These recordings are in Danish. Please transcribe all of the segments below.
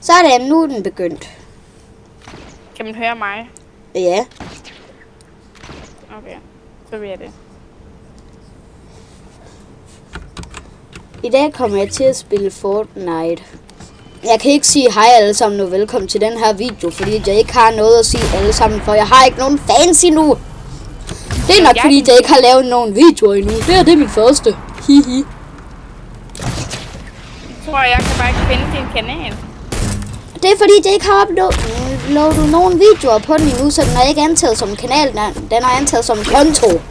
Sådan, nu er den begyndt. Kan man høre mig? Ja. Okay, så vil jeg det. I dag kommer jeg til at spille Fortnite. Jeg kan ikke sige hej alle sammen og velkommen til den her video, fordi jeg ikke har noget at sige alle sammen, for jeg har ikke nogen fans endnu. Det er nok fordi jeg ikke har lavet nogen videoer endnu. Det er min første. Hihi. Jeg tror, jeg kan bare ikke finde din kanal. Det er fordi jeg ikke har uploadet nogen videoer på den endnu, så den er ikke antaget som en kanal. Den er antaget som en konto.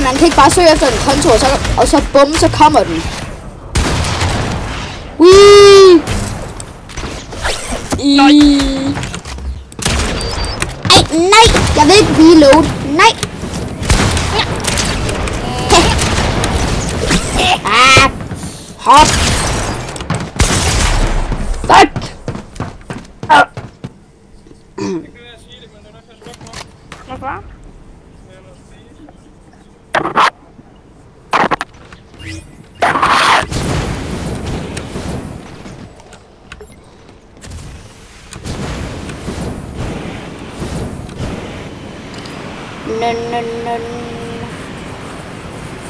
Man kan ikke bare søge efter en konto, og så bum, så kommer den. Wii! Nej! Ej, nej! Jeg vil ikke reload. Nej! Ah! Hop! Fuck! Hvorfor?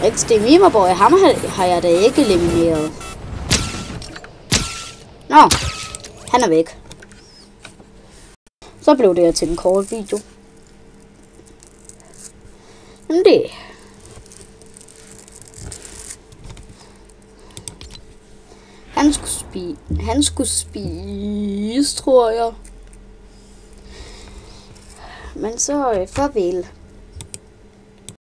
Extremimerboy, ham har jeg da ikke elimineret. Nå, han er væk. Så blev det til en kort video. Men det. Han skulle spise, tror jeg. Men så farvel.